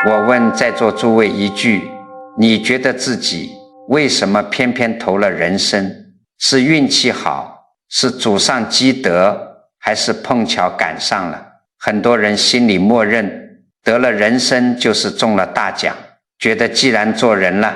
我问在座诸位一句，你觉得自己为什么偏偏投了人参？是运气好，是祖上积德，还是碰巧赶上了？很多人心里默认得了人参就是中了大奖，觉得既然做人了，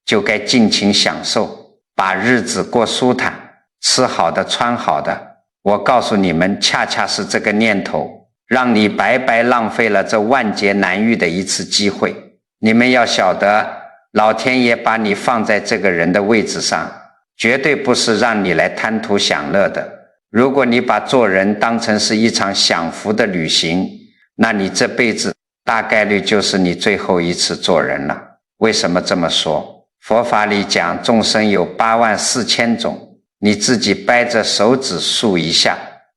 就该尽情享受，把日子过舒坦，吃好的穿好的。我告诉你们，恰恰是这个念头让你白白浪费了这万劫难遇的一次机会。你们要晓得，老天爷把你放在这个人的位置上，绝对不是让你来贪图享乐的。如果你把做人当成是一场享福的旅行，那你这辈子大概率就是你最后一次做人了。为什么这么说？佛法里讲众生有84000种，你自己掰着手指数一下，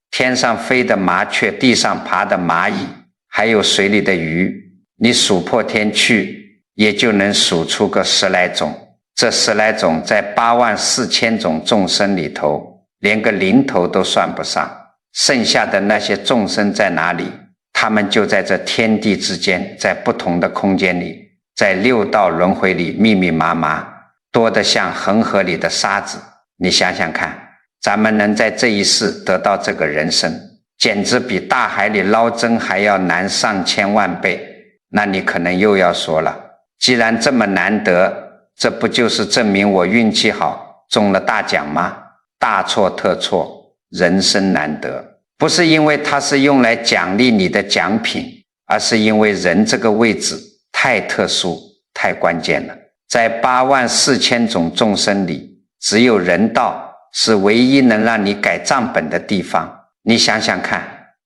天上飞的麻雀，地上爬的蚂蚁，还有水里的鱼，你数破天去，也就能数出个10来种。这10来种在84000种众生里头，连个零头都算不上。剩下的那些众生在哪里？他们就在这天地之间，在不同的空间里，在6道轮回里密密麻麻，多得像恒河里的沙子。你想想看，咱们能在这一世得到这个人参，简直比大海里捞针还要难上千万倍。那你可能又要说了，既然这么难得，这不就是证明我运气好，中了大奖吗？大错特错，人参难得，不是因为它是用来奖励你的奖品，而是因为人这个位置太特殊，太关键了。在84000种众生里，只有人道是唯一能让你改账本的地方。你想想看，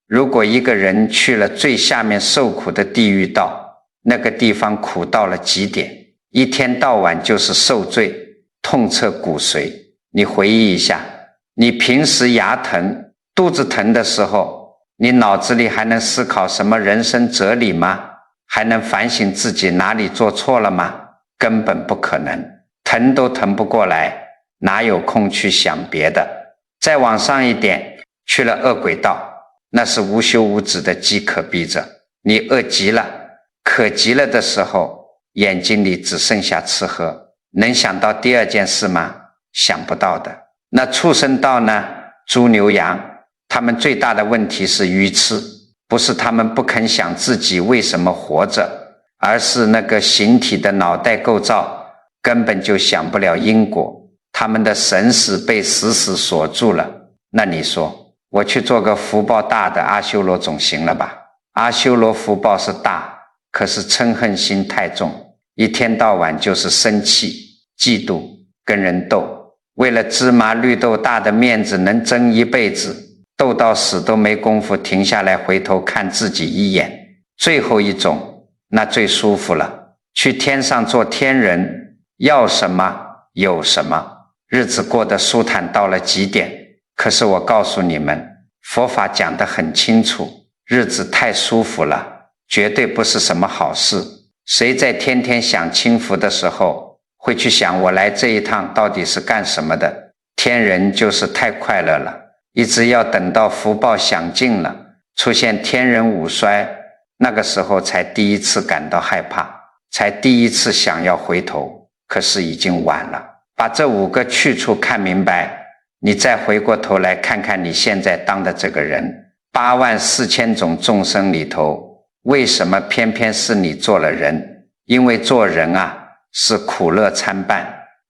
如果一个人去了最下面受苦的地狱道，那个地方苦到了极点，一天到晚就是受罪，痛彻骨髓。你回忆一下，你平时牙疼肚子疼的时候，你脑子里还能思考什么人生哲理吗？还能反省自己哪里做错了吗？根本不可能，疼都疼不过来，哪有空去想别的？再往上一点，去了恶鬼道，那是无休无止的饥渴逼着你，饿极了渴极了的时候，眼睛里只剩下吃喝，能想到第二件事吗？想不到的。那畜生道呢？猪牛羊，他们最大的问题是愚痴，不是他们不肯想自己为什么活着，而是那个形体的脑袋构造根本就想不了因果，他们的神识被死死锁住了。那你说，我去做个福报大的阿修罗总行了吧？阿修罗福报是大，可是嗔恨心太重，一天到晚就是生气、嫉妒、跟人斗，为了芝麻绿豆大的面子能争一辈子，斗到死都没工夫停下来回头看自己一眼。最后一种，那最舒服了，去天上做天人，要什么有什么，日子过得舒坦到了极点。可是我告诉你们，佛法讲得很清楚，日子太舒服了，绝对不是什么好事。谁在天天享清福的时候，会去想我来这一趟到底是干什么的？天人就是太快乐了，一直要等到福报享尽了，出现天人五衰，那个时候才第一次感到害怕，才第一次想要回头，可是已经晚了。把这5个去处看明白，你再回过头来看看你现在当的这个人，84000种众生里头，为什么偏偏是你做了人？因为做人啊，是苦乐参半，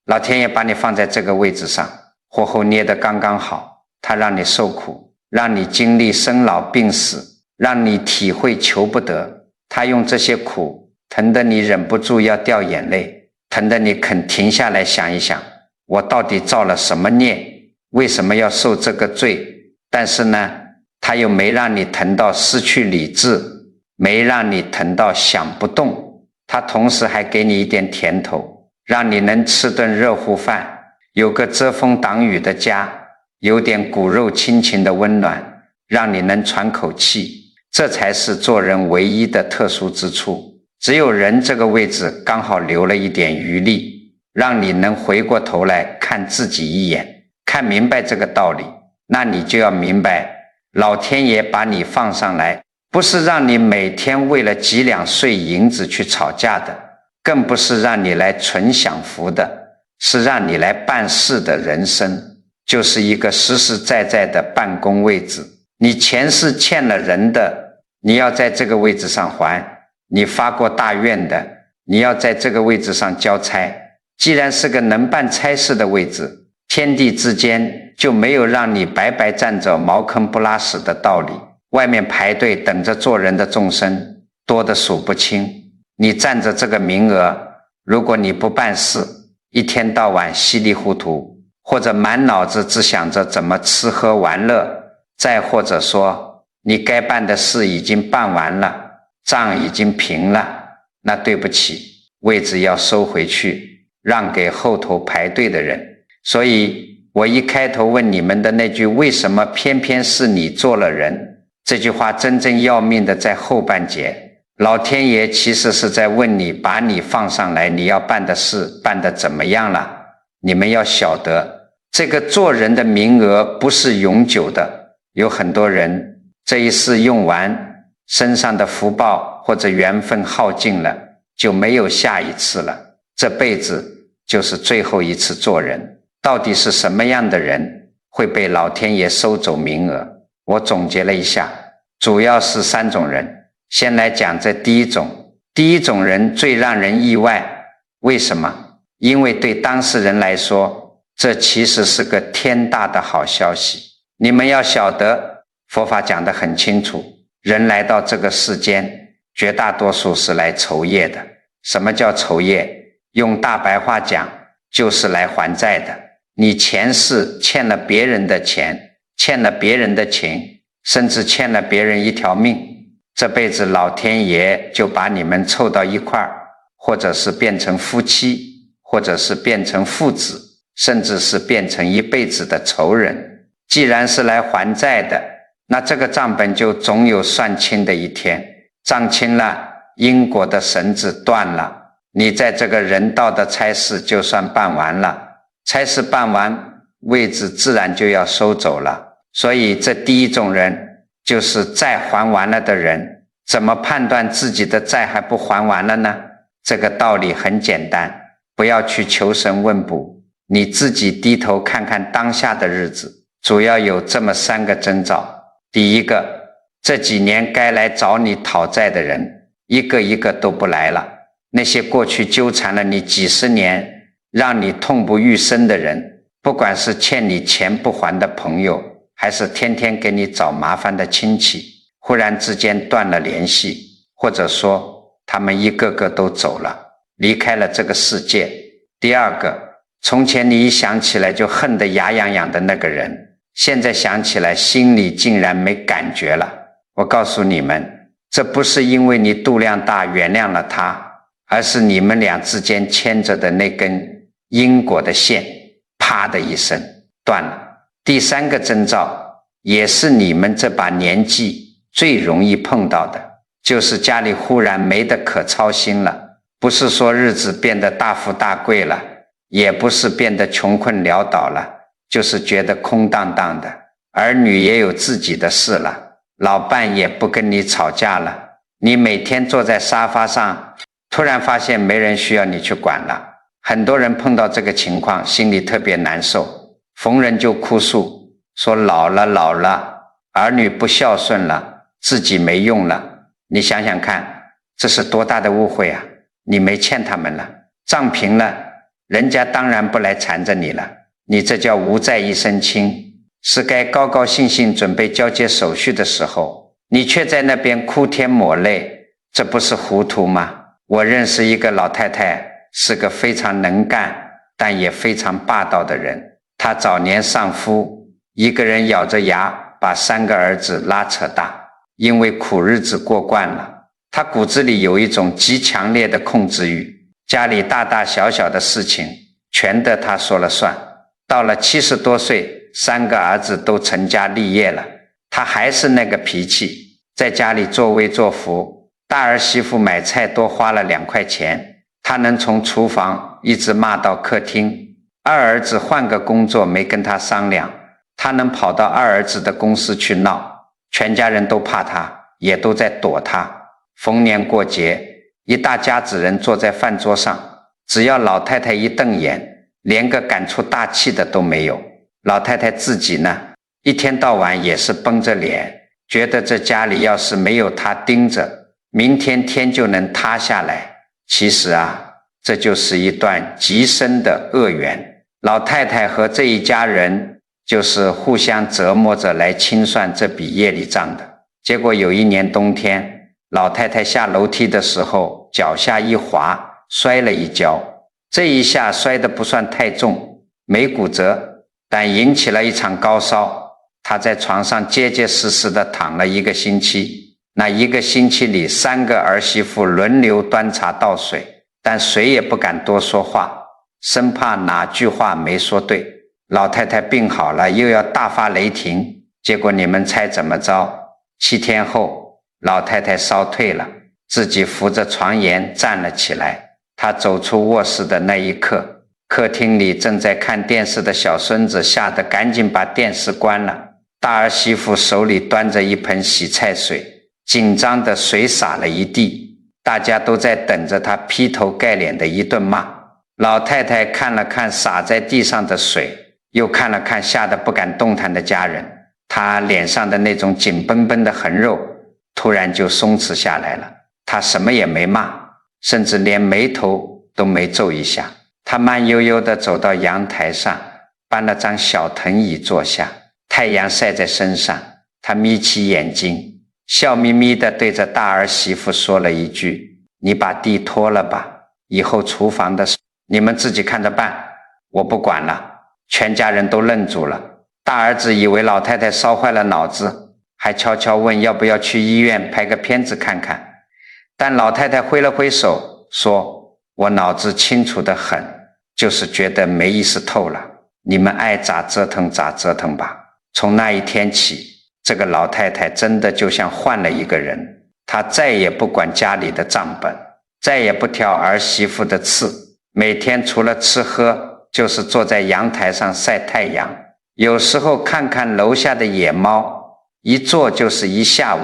老天爷把你放在这个位置上，活后捏得刚刚好，他让你受苦，让你经历生老病死，让你体会求不得，他用这些苦疼得你忍不住要掉眼泪，疼得你肯停下来想一想，我到底造了什么孽，为什么要受这个罪？但是呢，他又没让你疼到失去理智，没让你疼到想不动，他同时还给你一点甜头，让你能吃顿热乎饭，有个遮风挡雨的家，有点骨肉亲情的温暖，让你能喘口气。这才是做人唯一的特殊之处。只有人这个位置刚好留了一点余力，让你能回过头来看自己一眼，看明白这个道理，那你就要明白，老天爷把你放上来，不是让你每天为了几两碎银子去吵架的，更不是让你来存享福的，是让你来办事的人生，就是一个实实在在的办公位置。你前世欠了人的，你要在这个位置上还；你发过大愿的，你要在这个位置上交差。既然是个能办差事的位置，天地之间就没有让你白白站着茅坑不拉屎的道理。外面排队等着做人的众生多得数不清，你占着这个名额，如果你不办事，一天到晚稀里糊涂，或者满脑子只想着怎么吃喝玩乐，再或者说你该办的事已经办完了，账已经平了，那对不起，位置要收回去，让给后头排队的人。所以我一开头问你们的那句为什么偏偏是你做了人，这句话真正要命的在后半节。老天爷其实是在问你，把你放上来，你要办的事办得怎么样了？你们要晓得，这个做人的名额不是永久的，有很多人这一世用完，身上的福报或者缘分耗尽了，就没有下一次了，这辈子就是最后一次做人。到底是什么样的人会被老天爷收走名额？我总结了一下，主要是3种人。先来讲这第一种人最让人意外。为什么？因为对当事人来说，这其实是个天大的好消息。你们要晓得，佛法讲得很清楚，人来到这个世间，绝大多数是来酬业的。什么叫酬业？用大白话讲，就是来还债的。你前世欠了别人的钱，欠了别人的情，甚至欠了别人一条命，这辈子老天爷就把你们凑到一块儿，或者是变成夫妻，或者是变成父子，甚至是变成一辈子的仇人。既然是来还债的，那这个账本就总有算清的一天。账清了，因果的绳子断了，你在这个人道的差事就算办完了，差事办完，位置自然就要收走了。所以这第一种人就是债还完了的人。怎么判断自己的债还不还完了呢？这个道理很简单，不要去求神问卜，你自己低头看看当下的日子，主要有这么3个征兆。第一个，这几年该来找你讨债的人，一个一个都不来了。那些过去纠缠了你几十年，让你痛不欲生的人，不管是欠你钱不还的朋友，还是天天给你找麻烦的亲戚，忽然之间断了联系，或者说他们一个个都走了，离开了这个世界。第二个，从前你一想起来就恨得牙痒痒的那个人，现在想起来心里竟然没感觉了。我告诉你们，这不是因为你度量大原谅了他，而是你们俩之间牵着的那根因果的线啪的一声断了。第3个征兆，也是你们这把年纪最容易碰到的，就是家里忽然没得可操心了。不是说日子变得大富大贵了，也不是变得穷困潦倒了，就是觉得空荡荡的，儿女也有自己的事了，老伴也不跟你吵架了，你每天坐在沙发上，突然发现没人需要你去管了。很多人碰到这个情况，心里特别难受，逢人就哭诉，说老了，儿女不孝顺了，自己没用了。你想想看，这是多大的误会啊！你没欠他们了，账平了，人家当然不来缠着你了，你这叫无债一身轻。是该高高兴兴准备交接手续的时候，你却在那边哭天抹泪，这不是糊涂吗？我认识一个老太太，是个非常能干但也非常霸道的人。她早年丧夫，一个人咬着牙把3个儿子拉扯大，因为苦日子过惯了，她骨子里有一种极强烈的控制欲，家里大大小小的事情全得她说了算。到了70多岁，3个儿子都成家立业了，她还是那个脾气，在家里作威作福。大儿媳妇买菜多花了2块钱，她能从厨房一直骂到客厅。二儿子换个工作没跟她商量，她能跑到二儿子的公司去闹，全家人都怕她，也都在躲他。逢年过节，一大家子人坐在饭桌上，只要老太太一瞪眼，连个敢出大气的都没有。老太太自己呢，一天到晚也是绷着脸，觉得这家里要是没有她盯着，明天天就能塌下来。其实啊，这就是一段极深的恶缘。老太太和这一家人就是互相折磨着来清算这笔业力账的。结果有一年冬天，老太太下楼梯的时候脚下一滑，摔了一跤。这一下摔得不算太重，没骨折，但引起了一场高烧。她在床上结结实实地躺了1个星期。那1个星期里，3个儿媳妇轮流端茶倒水，但谁也不敢多说话，生怕哪句话没说对。老太太病好了，又要大发雷霆，结果你们猜怎么着？7天后，老太太烧退了，自己扶着床沿站了起来。她走出卧室的那一刻，客厅里正在看电视的小孙子吓得赶紧把电视关了。大儿媳妇手里端着一盆洗菜水，紧张的水洒了一地，大家都在等着她劈头盖脸的一顿骂。老太太看了看洒在地上的水，又看了看吓得不敢动弹的家人，她脸上的那种紧绷绷的横肉突然就松弛下来了。她什么也没骂，甚至连眉头都没皱一下。她慢悠悠地走到阳台上，搬了张小藤椅坐下，太阳晒在身上。她眯起眼睛，笑眯眯地对着大儿媳妇说了一句：你把地拖了吧，以后厨房的事你们自己看着办，我不管了。全家人都愣住了。大儿子以为老太太烧坏了脑子，还悄悄问要不要去医院拍个片子看看。但老太太挥了挥手说：我脑子清楚得很，就是觉得没意思透了，你们爱咋折腾咋折腾吧。从那一天起，这个老太太真的就像换了一个人。她再也不管家里的账本，再也不挑儿媳妇的刺，每天除了吃喝就是坐在阳台上晒太阳，有时候看看楼下的野猫，一坐就是一下午，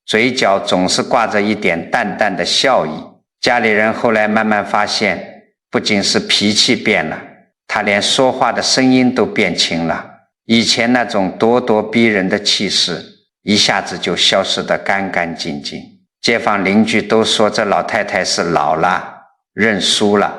嘴角总是挂着一点淡淡的笑意。家里人后来慢慢发现，不仅是脾气变了，他连说话的声音都变轻了。以前那种咄咄逼人的气势一下子就消失得干干净净。街坊邻居都说这老太太是老了，认输了，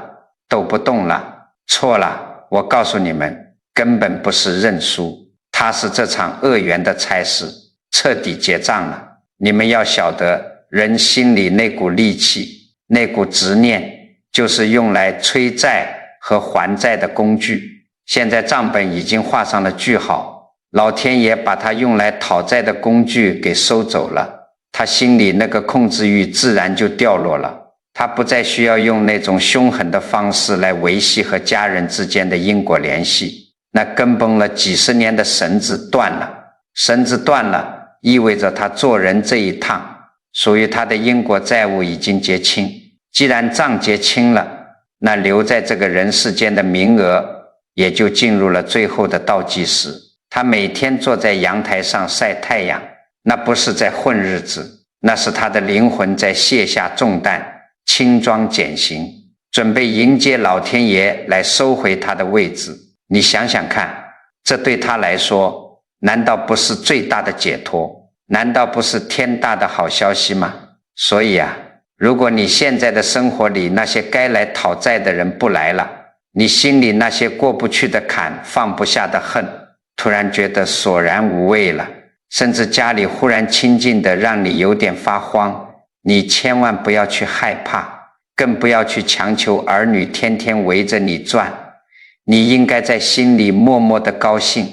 斗不动了。错了，我告诉你们，根本不是认输，她是这场恶缘的差事，彻底结账了。你们要晓得，人心里那股戾气，那股执念，就是用来催债和还债的工具。现在账本已经画上了句号，老天爷把他用来讨债的工具给收走了，他心里那个控制欲自然就掉落了。他不再需要用那种凶狠的方式来维系和家人之间的因果联系。那跟绷了几十年的绳子断了，绳子断了，意味着他做人这一趟属于他的因果债务已经结清。既然账结清了，那留在这个人世间的名额也就进入了最后的倒计时。他每天坐在阳台上晒太阳，那不是在混日子，那是他的灵魂在卸下重担，轻装简行，准备迎接老天爷来收回他的位置。你想想看，这对他来说难道不是最大的解脱？难道不是天大的好消息吗？所以啊，如果你现在的生活里那些该来讨债的人不来了，你心里那些过不去的坎，放不下的恨，突然觉得索然无味了，甚至家里忽然清静的让你有点发慌，你千万不要去害怕，更不要去强求儿女天天围着你转。你应该在心里默默的高兴，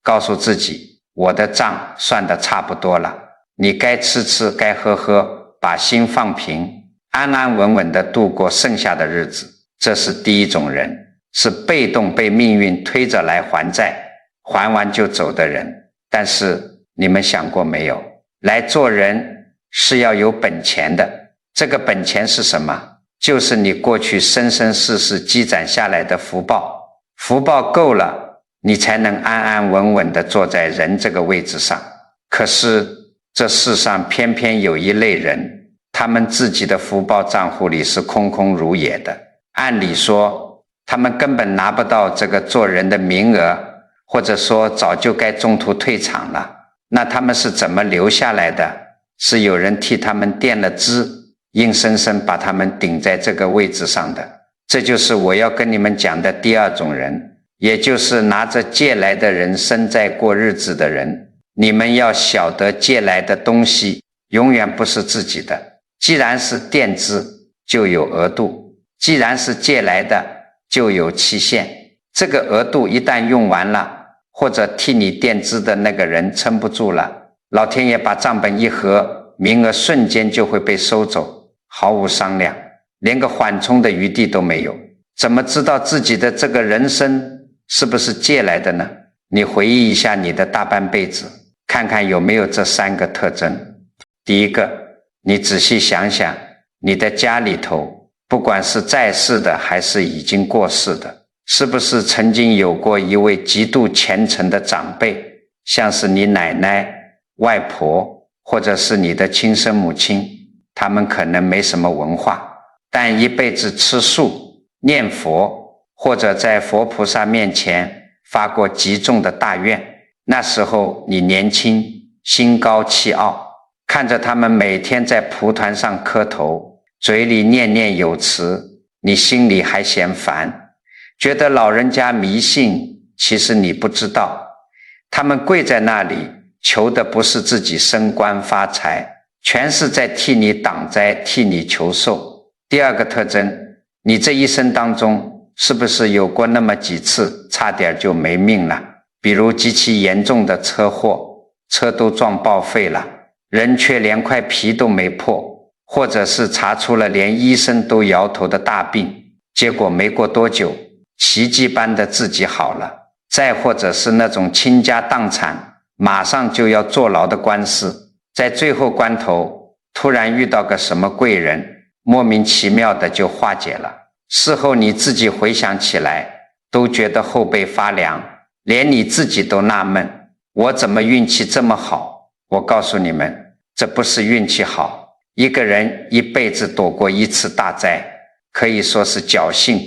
告诉自己，我的账算得差不多了，你该吃吃该喝喝，把心放平，安安稳稳地度过剩下的日子。这是第一种人，是被动被命运推着来还债，还完就走的人。但是你们想过没有，来做人是要有本钱的。这个本钱是什么？就是你过去生生世世积攒下来的福报。福报够了，你才能安安稳稳地坐在人这个位置上。可是这世上偏偏有一类人，他们自己的福报账户里是空空如也的，按理说他们根本拿不到这个做人的名额，或者说早就该中途退场了。那他们是怎么留下来的？是有人替他们垫了资，硬生生把他们顶在这个位置上的。这就是我要跟你们讲的第二种人，也就是拿着借来的人生在过日子的人。你们要晓得，借来的东西永远不是自己的。既然是垫资，就有额度；既然是借来的，就有期限。这个额度一旦用完了，或者替你垫资的那个人撑不住了，老天爷把账本一合，名额瞬间就会被收走，毫无商量，连个缓冲的余地都没有。怎么知道自己的这个人生是不是借来的呢？你回忆一下你的大半辈子，看看有没有这三个特征。第一个，你仔细想想，你的家里头，不管是在世的还是已经过世的，是不是曾经有过一位极度虔诚的长辈，像是你奶奶、外婆，或者是你的亲生母亲，他们可能没什么文化，但一辈子吃素、念佛，或者在佛菩萨面前发过极重的大愿。那时候你年轻，心高气傲，看着他们每天在蒲团上磕头，嘴里念念有词，你心里还嫌烦，觉得老人家迷信。其实你不知道，他们跪在那里求的不是自己升官发财，全是在替你挡灾，替你求寿。第二个特征，你这一生当中是不是有过那么几次差点就没命了？比如极其严重的车祸，车都撞报废了，人却连块皮都没破，或者是查出了连医生都摇头的大病，结果没过多久，奇迹般的自己好了。再或者是那种倾家荡产，马上就要坐牢的官司，在最后关头突然遇到个什么贵人，莫名其妙的就化解了。事后你自己回想起来，都觉得后背发凉，连你自己都纳闷，我怎么运气这么好？我告诉你们，这不是运气好，一个人一辈子躲过一次大灾，可以说是侥幸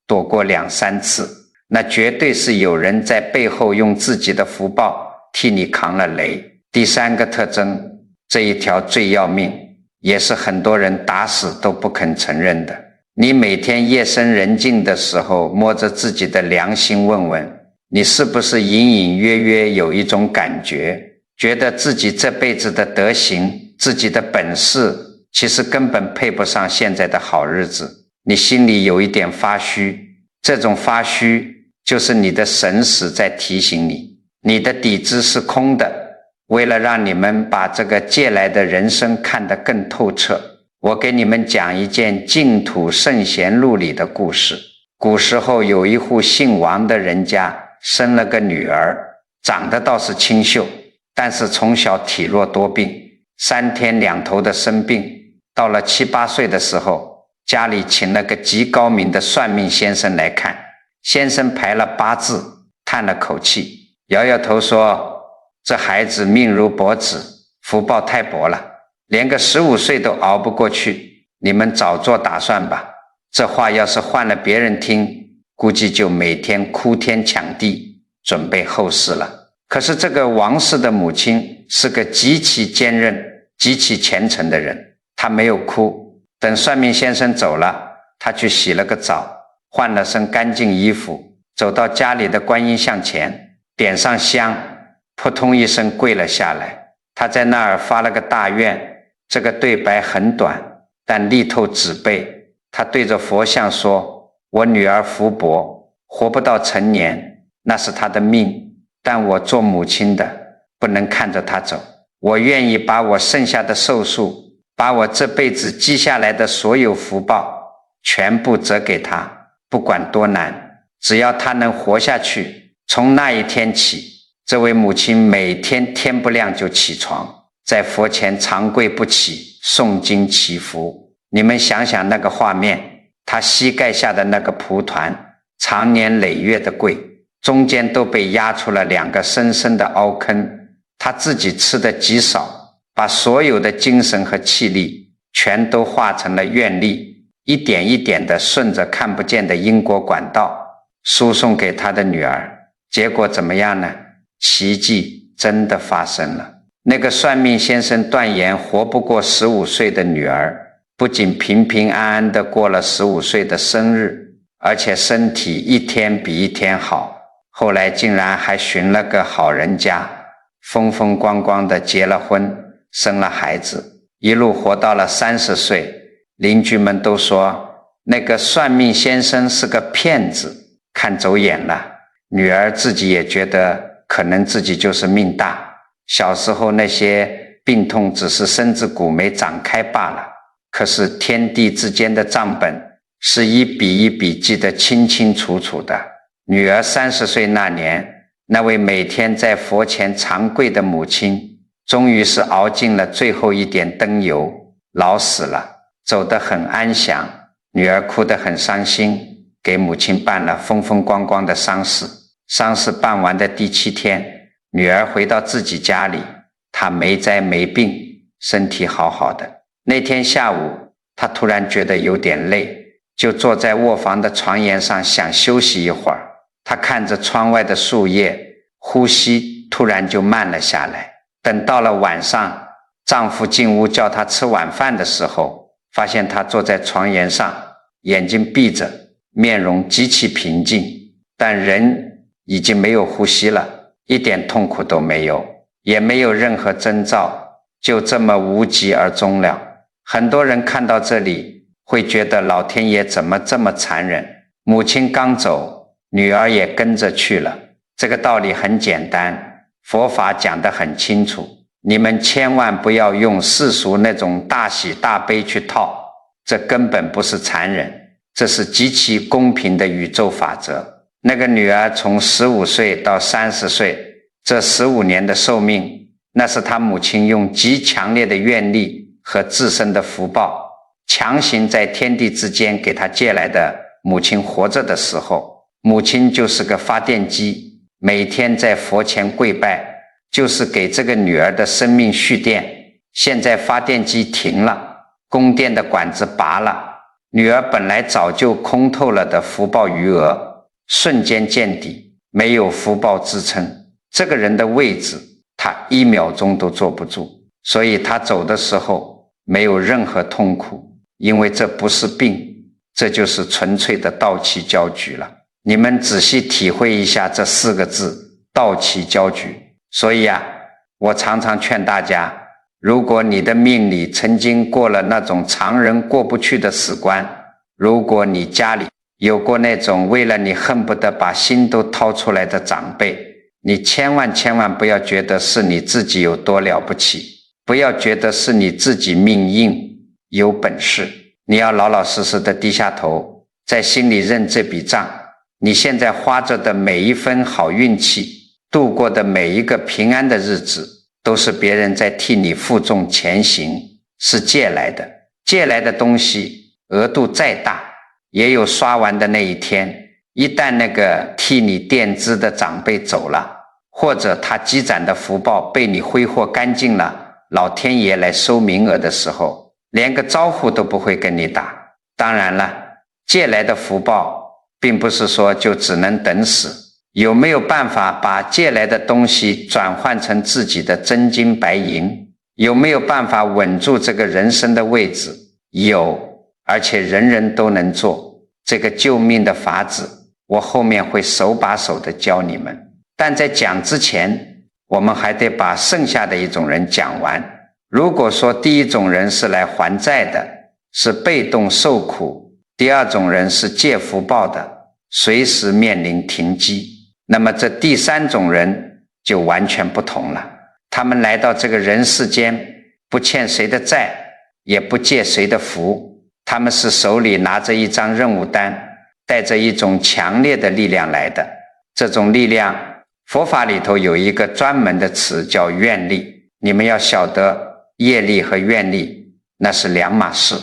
躲过2、3次，那绝对是有人在背后用自己的福报替你扛了雷。第三个特征，这一条最要命，也是很多人打死都不肯承认的。你每天夜深人静的时候，摸着自己的良心问问，你是不是隐隐约约有一种感觉，觉得自己这辈子的德行，自己的本事，其实根本配不上现在的好日子。你心里有一点发虚，这种发虚就是你的神识在提醒你，你的底子是空的。为了让你们把这个借来的人生看得更透彻，我给你们讲一件净土圣贤录里的故事。古时候有一户姓王的人家，生了个女儿，长得倒是清秀，但是从小体弱多病，3天2头的生病。到了7、8岁的时候，家里请了个极高明的算命先生来看。先生排了8字，叹了口气，摇摇头说，这孩子命如薄纸，福报太薄了，连个15岁都熬不过去，你们早做打算吧。这话要是换了别人听，估计就每天哭天抢地，准备后事了。可是这个王氏的母亲是个极其坚韧、极其虔诚的人，她没有哭。等算命先生走了，她去洗了个澡，换了身干净衣服，走到家里的观音像前，点上香，扑通一声跪了下来。她在那儿发了个大愿，这个对白很短，但力透纸背。她对着佛像说，我女儿福薄，活不到成年，那是她的命，但我做母亲的不能看着她走，我愿意把我剩下的寿数，把我这辈子积下来的所有福报全部折给她，不管多难，只要她能活下去。从那一天起，这位母亲每天天不亮就起床，在佛前长跪不起，诵经祈福。你们想想那个画面，她膝盖下的那个蒲团，长年累月的跪，中间都被压出了2个深深的凹坑，她自己吃的极少，把所有的精神和气力全都化成了愿力，一点一点地顺着看不见的因果管道输送给他的女儿。结果怎么样呢？奇迹真的发生了。那个算命先生断言活不过15岁的女儿，不仅平平安安地过了15岁的生日，而且身体一天比一天好，后来竟然还寻了个好人家，风风光光地结了婚，生了孩子，一路活到了30岁。邻居们都说那个算命先生是个骗子，看走眼了。女儿自己也觉得可能自己就是命大，小时候那些病痛只是身子骨没长开罢了。可是天地之间的账本是一笔一笔记得清清楚楚的。女儿30岁那年，那位每天在佛前长跪的母亲终于是熬尽了最后一点灯油，老死了，走得很安详。女儿哭得很伤心，给母亲办了风风光光的丧事。丧事办完的第7天，女儿回到自己家里，她没灾没病，身体好好的。那天下午，她突然觉得有点累，就坐在卧房的床沿上想休息一会儿。她看着窗外的树叶，呼吸突然就慢了下来。等到了晚上，丈夫进屋叫她吃晚饭的时候，发现她坐在床沿上，眼睛闭着，面容极其平静，但人已经没有呼吸了，一点痛苦都没有，也没有任何征兆，就这么无疾而终了。很多人看到这里会觉得老天爷怎么这么残忍，母亲刚走，女儿也跟着去了。这个道理很简单，佛法讲得很清楚，你们千万不要用世俗那种大喜大悲去套，这根本不是残忍，这是极其公平的宇宙法则。那个女儿从15岁到30岁，这15年的寿命，那是她母亲用极强烈的愿力和自身的福报，强行在天地之间给她借来的。母亲活着的时候，母亲就是个发电机，每天在佛前跪拜，就是给这个女儿的生命蓄电。现在发电机停了，供电的管子拔了，女儿本来早就空透了的福报余额瞬间见底，没有福报支撑，这个人的位置他1秒钟都坐不住。所以他走的时候没有任何痛苦，因为这不是病，这就是纯粹的道期交局了。你们仔细体会一下这4个字，道期交局。所以我常常劝大家，如果你的命里曾经过了那种常人过不去的死关，如果你家里有过那种为了你恨不得把心都掏出来的长辈，你千万不要觉得是你自己有多了不起，不要觉得是你自己命硬有本事，你要老老实实的低下头，在心里认这笔账。你现在花着的每一分好运气，度过的每一个平安的日子，都是别人在替你负重前行，是借来的。借来的东西额度再大，也有刷完的那一天。一旦那个替你垫资的长辈走了，或者他积攒的福报被你挥霍干净了，老天爷来收名额的时候，连个招呼都不会跟你打。当然了，借来的福报并不是说就只能等死，有没有办法把借来的东西转换成自己的真金白银？有没有办法稳住这个人生的位置？有，而且人人都能做。这个救命的法子，我后面会手把手的教你们。但在讲之前，我们还得把剩下的一种人讲完。如果说第一种人是来还债的，是被动受苦；第二种人是借福报的，随时面临停机。那么这第3种人就完全不同了。他们来到这个人世间，不欠谁的债，也不借谁的福，他们是手里拿着一张任务单，带着一种强烈的力量来的。这种力量，佛法里头有一个专门的词叫愿力。你们要晓得，业力和愿力那是两码事。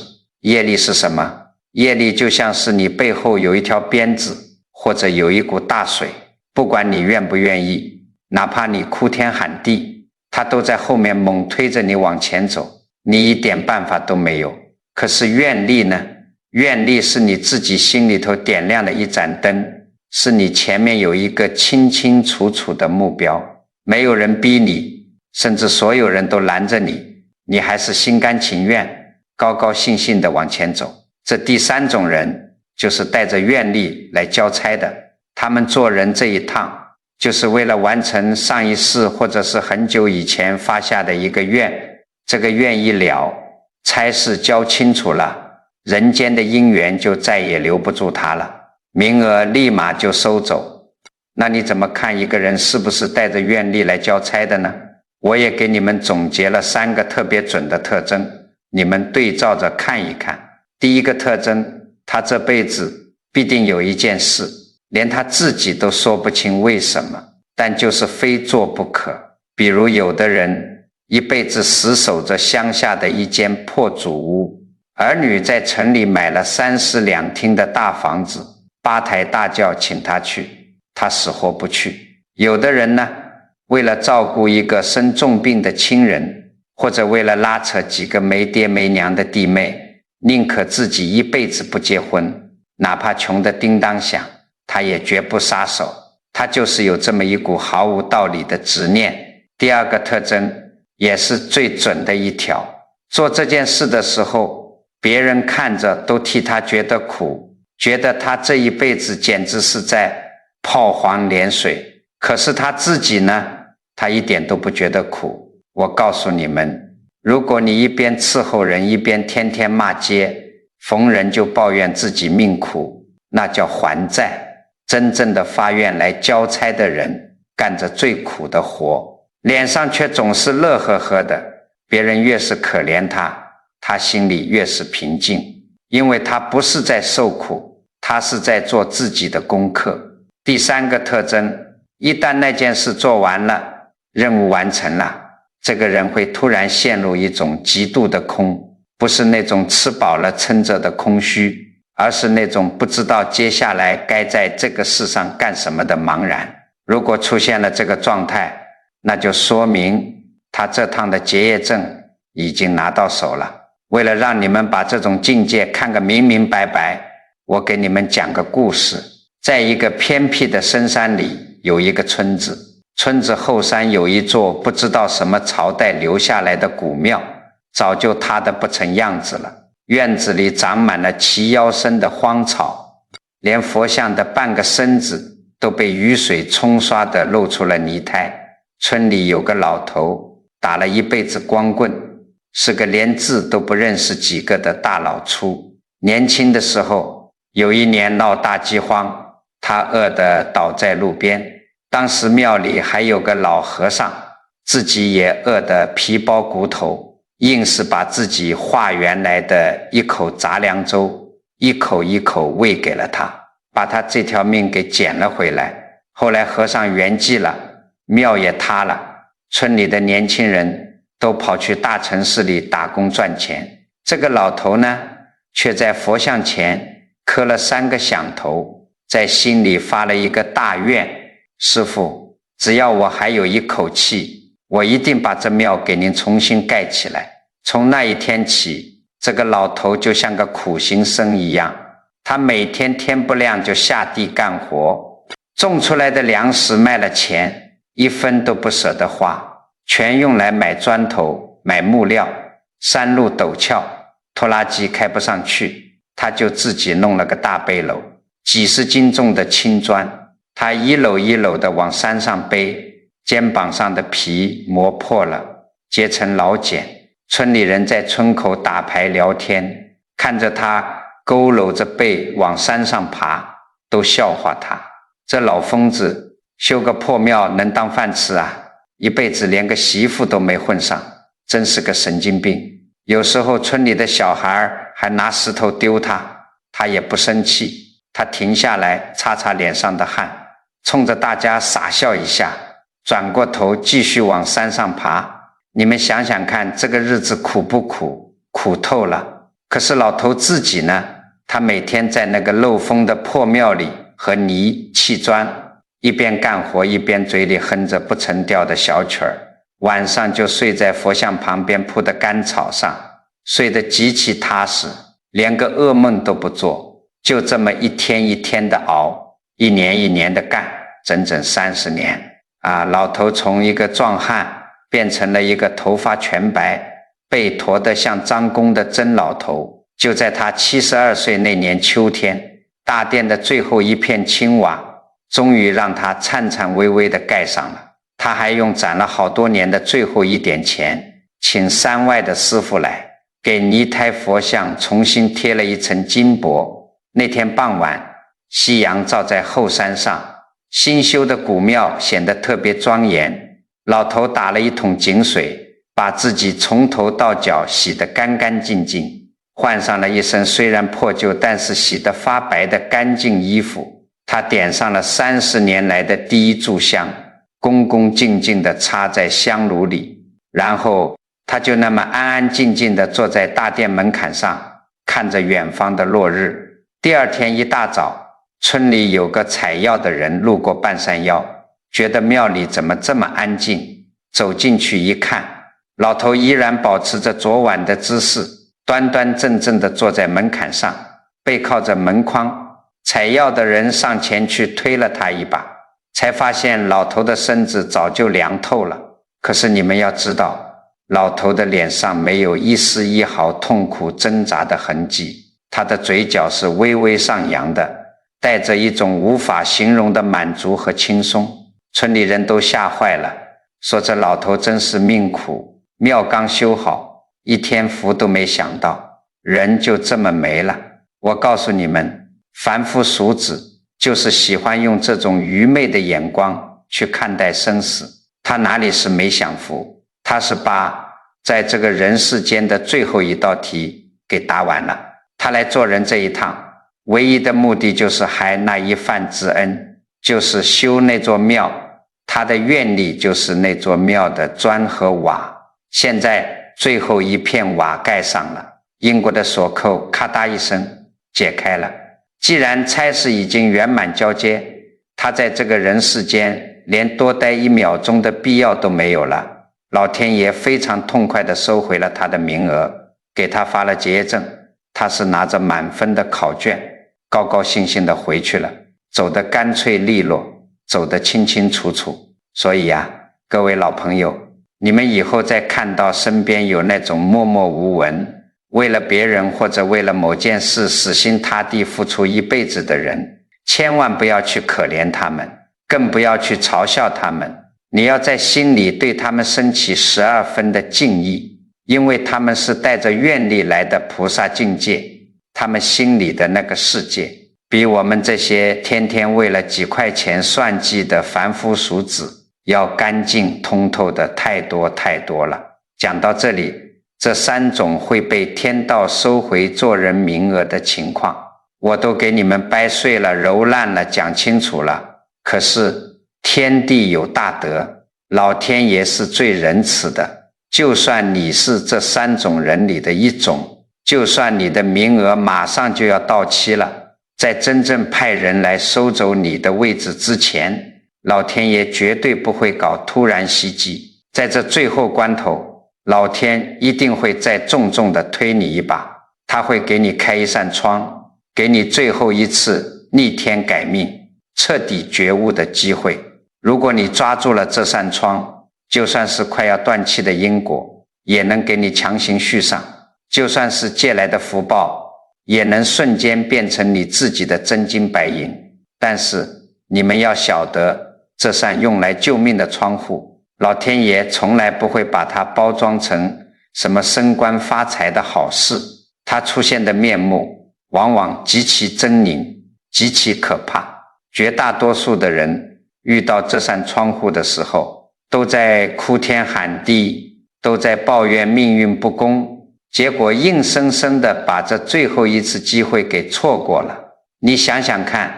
业力是什么？业力就像是你背后有一条鞭子，或者有一股大水，不管你愿不愿意，哪怕你哭天喊地，他都在后面猛推着你往前走，你一点办法都没有。可是愿力呢？愿力是你自己心里头点亮的一盏灯，是你前面有一个清清楚楚的目标，没有人逼你，甚至所有人都拦着你，你还是心甘情愿高高兴兴地往前走。这第三种人就是带着愿力来交差的，他们做人这一趟就是为了完成上一世或者是很久以前发下的一个愿，这个愿一了，差事交清楚了，人间的因缘就再也留不住他了，名额立马就收走。那你怎么看一个人是不是带着愿力来交差的呢？我也给你们总结了3个特别准的特征，你们对照着看一看。第一个特征，他这辈子必定有一件事，连他自己都说不清为什么，但就是非做不可。比如有的人一辈子死守着乡下的一间破祖屋，儿女在城里买了3室2厅的大房子，8抬大轿请他去，他死活不去。有的人呢，为了照顾一个生重病的亲人，或者为了拉扯几个没爹没娘的弟妹，宁可自己一辈子不结婚，哪怕穷得叮当响，他也绝不撒手。他就是有这么一股毫无道理的执念。第二个特征也是最准的一条，做这件事的时候，别人看着都替他觉得苦，觉得他这一辈子简直是在炮黄连水。可是他自己呢，他一点都不觉得苦。我告诉你们，如果你一边伺候人，一边天天骂街，逢人就抱怨自己命苦，那叫还债。真正的发愿来交差的人，干着最苦的活，脸上却总是乐呵呵的，别人越是可怜他，他心里越是平静，因为他不是在受苦，他是在做自己的功课。第三个特征，一旦那件事做完了，任务完成了，这个人会突然陷入一种极度的空，不是那种吃饱了撑着的空虚，而是那种不知道接下来该在这个世上干什么的茫然。如果出现了这个状态，那就说明他这趟的结业证已经拿到手了。为了让你们把这种境界看个明明白白，我给你们讲个故事。在一个偏僻的深山里，有一个村子，村子后山有一座不知道什么朝代留下来的古庙，早就塌得不成样子了。院子里长满了齐腰深的荒草，连佛像的半个身子都被雨水冲刷得露出了泥胎。村里有个老头，打了一辈子光棍，是个连字都不认识几个的大老粗。年轻的时候，有一年闹大饥荒，他饿得倒在路边。当时庙里还有个老和尚，自己也饿得皮包骨头，硬是把自己化缘来的一口杂粮粥一口一口喂给了他，把他这条命给捡了回来。后来和尚圆寂了，庙也塌了，村里的年轻人都跑去大城市里打工赚钱。这个老头呢，却在佛像前磕了3个响头，在心里发了一个大愿：师父，只要我还有一口气，我一定把这庙给您重新盖起来。从那一天起，这个老头就像个苦行僧一样，他每天天不亮就下地干活，种出来的粮食卖了钱，一分都不舍得花，全用来买砖头、买木料。山路陡峭，拖拉机开不上去，他就自己弄了个大背篓，几十斤重的青砖，他一篓一篓的往山上背，肩膀上的皮磨破了，结成老茧。村里人在村口打牌聊天，看着他佝偻着背往山上爬，都笑话他，这老疯子修个破庙能当饭吃啊，一辈子连个媳妇都没混上，真是个神经病。有时候村里的小孩还拿石头丢他，他也不生气，他停下来擦擦脸上的汗，冲着大家傻笑一下，转过头继续往山上爬。你们想想看，这个日子苦不苦？苦透了。可是老头自己呢，他每天在那个漏风的破庙里和泥砌砖，一边干活一边嘴里哼着不成调的小曲儿。晚上就睡在佛像旁边铺的干草上，睡得极其踏实，连个噩梦都不做，就这么一天一天的熬，一年一年的干，整整30年老头从一个壮汉变成了一个头发全白，背驼得像张公的真老头。就在他72岁那年秋天，大殿的最后一片青瓦终于让他颤颤巍巍地盖上了。他还用攒了好多年的最后一点钱，请山外的师傅来给泥胎佛像重新贴了一层金箔。那天傍晚，夕阳照在后山上，新修的古庙显得特别庄严。老头打了一桶井水，把自己从头到脚洗得干干净净，换上了一身虽然破旧但是洗得发白的干净衣服。他点上了30年来的第一炷香，恭恭敬敬地插在香炉里，然后他就那么安安静静地坐在大殿门槛上，看着远方的落日。第二天一大早，村里有个采药的人路过半山腰，觉得庙里怎么这么安静，走进去一看，老头依然保持着昨晚的姿势，端端正正地坐在门槛上，背靠着门框。采药的人上前去推了他一把，才发现老头的身子早就凉透了。可是你们要知道，老头的脸上没有一丝一毫痛苦挣扎的痕迹，他的嘴角是微微上扬的，带着一种无法形容的满足和轻松。村里人都吓坏了，说这老头真是命苦，庙刚修好，一天福都没享到，人就这么没了。我告诉你们，凡夫俗子就是喜欢用这种愚昧的眼光去看待生死，他哪里是没享福，他是把在这个人世间的最后一道题给答完了。他来做人这一趟，唯一的目的就是还那一饭之恩，就是修那座庙，他的愿力就是那座庙的砖和瓦。现在最后一片瓦盖上了，英国的锁扣咔嗒一声解开了。既然差事已经圆满交接，他在这个人世间连多待1秒钟的必要都没有了。老天爷非常痛快地收回了他的名额，给他发了结业证。他是拿着满分的考卷，高高兴兴地回去了，走得干脆利落，走得清清楚楚。所以各位老朋友，你们以后再看到身边有那种默默无闻，为了别人或者为了某件事死心塌地付出一辈子的人，千万不要去可怜他们，更不要去嘲笑他们。你要在心里对他们升起12分的敬意，因为他们是带着愿力来的菩萨境界，他们心里的那个世界比我们这些天天为了几块钱算计的凡夫俗子要干净通透的太多太多了。讲到这里，这3种会被天道收回做人名额的情况，我都给你们掰碎了揉烂了讲清楚了。可是天地有大德，老天爷是最仁慈的，就算你是这3种人里的一种，就算你的名额马上就要到期了，在真正派人来收走你的位置之前，老天爷绝对不会搞突然袭击。在这最后关头，老天一定会再重重地推你一把，他会给你开一扇窗，给你最后一次逆天改命彻底觉悟的机会。如果你抓住了这扇窗，就算是快要断气的因果也能给你强行续上，就算是借来的福报也能瞬间变成你自己的真金白银。但是你们要晓得，这扇用来救命的窗户，老天爷从来不会把它包装成什么升官发财的好事，它出现的面目往往极其狰狞，极其可怕。绝大多数的人遇到这扇窗户的时候，都在哭天喊地，都在抱怨命运不公，结果硬生生地把这最后一次机会给错过了。你想想看，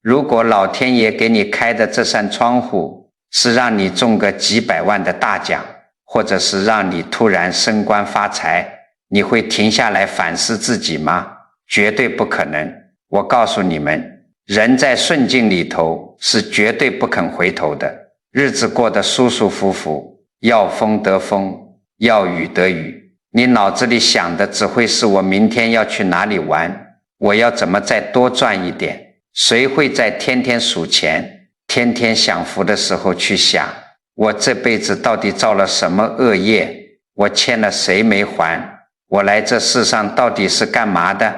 如果老天爷给你开的这扇窗户是让你中个几百万的大奖，或者是让你突然升官发财，你会停下来反思自己吗？绝对不可能。我告诉你们，人在顺境里头是绝对不肯回头的，日子过得舒舒服服，要风得风，要雨得雨，你脑子里想的只会是我明天要去哪里玩，我要怎么再多赚一点。谁会在天天数钱，天天享福的时候去想我这辈子到底造了什么恶业，我欠了谁没还，我来这世上到底是干嘛的？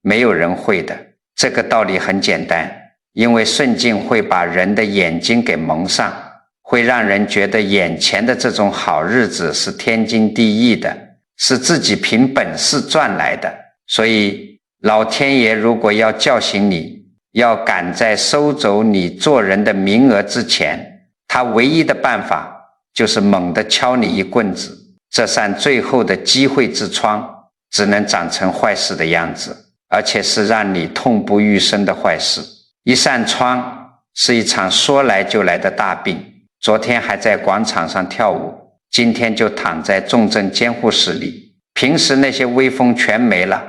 没有人会的。这个道理很简单，因为顺境会把人的眼睛给蒙上，会让人觉得眼前的这种好日子是天经地义的，是自己凭本事赚来的。所以老天爷如果要叫醒你，要赶在收走你做人的名额之前，他唯一的办法就是猛地敲你一棍子，这扇最后的机会之窗只能长成坏事的样子，而且是让你痛不欲生的坏事。一扇窗是一场说来就来的大病，昨天还在广场上跳舞，今天就躺在重症监护室里，平时那些威风全没了，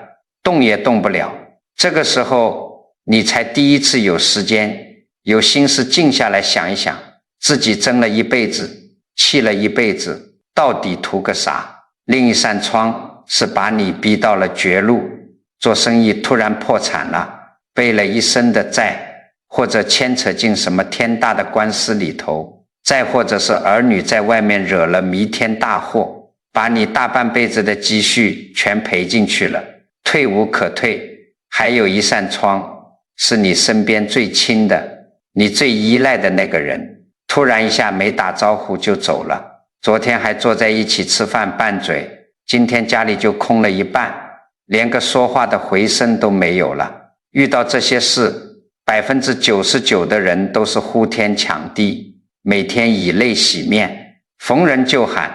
动也动不了。这个时候你才第一次有时间有心思静下来想一想，自己争了一辈子，气了一辈子，到底图个啥？另一扇窗是把你逼到了绝路，做生意突然破产了，背了一身的债，或者牵扯进什么天大的官司里头，再或者是儿女在外面惹了弥天大祸，把你大半辈子的积蓄全赔进去了，退无可退。还有一扇窗是你身边最亲的，你最依赖的那个人，突然一下没打招呼就走了，昨天还坐在一起吃饭拌嘴，今天家里就空了一半，连个说话的回声都没有了。遇到这些事，99%的人都是呼天抢地，每天以泪洗面，逢人就喊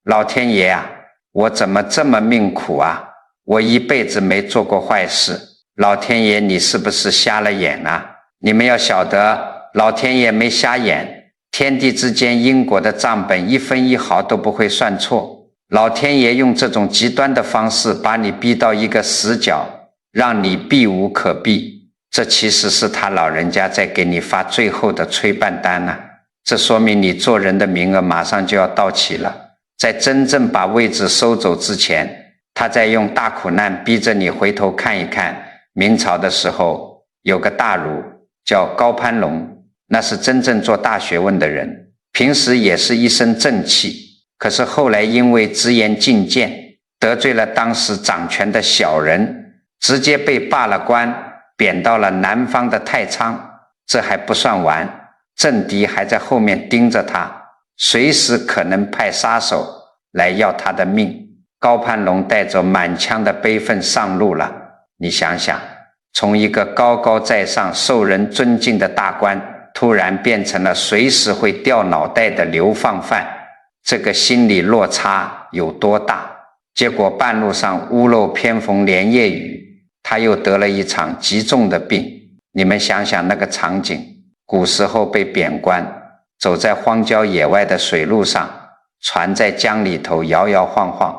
老天爷啊，我怎么这么命苦啊，我一辈子没做过坏事，老天爷你是不是瞎了眼啊？你们要晓得，老天爷没瞎眼，天地之间因果的账本一分一毫都不会算错，老天爷用这种极端的方式把你逼到一个死角，让你避无可避，这其实是他老人家在给你发最后的催办单啊。这说明你做人的名额马上就要到期了，在真正把位置收走之前，他在用大苦难逼着你回头看一看，明朝的时候有个大儒叫高攀龙，那是真正做大学问的人，平时也是一身正气，可是后来因为直言进谏，得罪了当时掌权的小人，直接被罢了官，贬到了南方的太仓。这还不算完，政敌还在后面盯着他，随时可能派杀手来要他的命。高攀龙带着满腔的悲愤上路了，你想想，从一个高高在上受人尊敬的大官，突然变成了随时会掉脑袋的流放犯，这个心理落差有多大？结果半路上屋漏偏逢连夜雨，他又得了一场极重的病。你们想想那个场景，古时候被贬官，走在荒郊野外的水路上，船在江里头摇摇晃晃，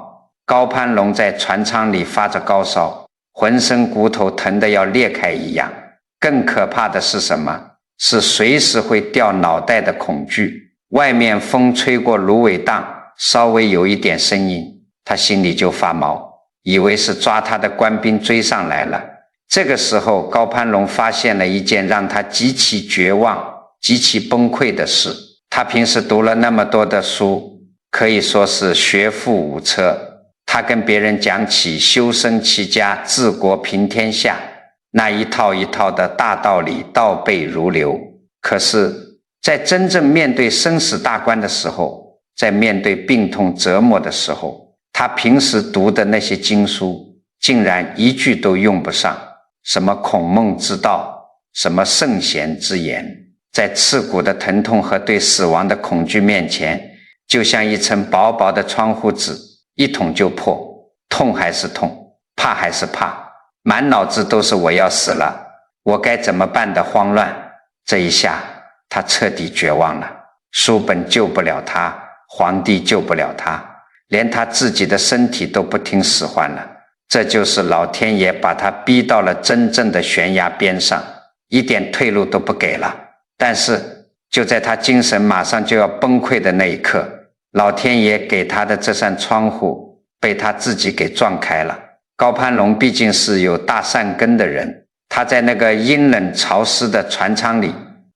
高攀龙在船舱里发着高烧，浑身骨头疼得要裂开一样。更可怕的是什么？是随时会掉脑袋的恐惧。外面风吹过芦苇荡，稍微有一点声音，他心里就发毛，以为是抓他的官兵追上来了。这个时候高攀龙发现了一件让他极其绝望极其崩溃的事。他平时读了那么多的书，可以说是学富五车，他跟别人讲起修身齐家治国平天下，那一套一套的大道理倒背如流。可是在真正面对生死大关的时候，在面对病痛折磨的时候，他平时读的那些经书竟然一句都用不上，什么孔孟之道，什么圣贤之言，在刺骨的疼痛和对死亡的恐惧面前，就像一层薄薄的窗户纸，一捅就破，痛还是痛，怕还是怕，满脑子都是我要死了，我该怎么办的慌乱。这一下他彻底绝望了，书本救不了他，皇帝救不了他，连他自己的身体都不听使唤了。这就是老天爷把他逼到了真正的悬崖边上，一点退路都不给了。但是就在他精神马上就要崩溃的那一刻，老天爷给他的这扇窗户被他自己给撞开了。高攀龙毕竟是有大善根的人，他在那个阴冷潮湿的船舱里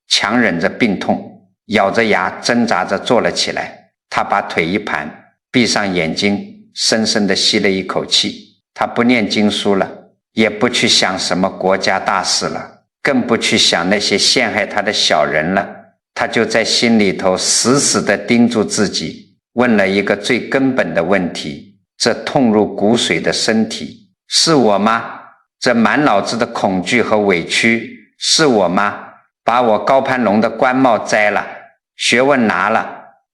强忍着病痛，咬着牙挣扎着坐了起来。他把腿一盘，闭上眼睛，深深地吸了一口气。他不念经书了，也不去想什么国家大事了，更不去想那些陷害他的小人了。他就在心里头死死地盯住自己，问了一个最根本的问题：这痛入骨髓的身体是我吗？这满脑子的恐惧和委屈是我吗？把我高攀龙的官帽摘了，学问拿了，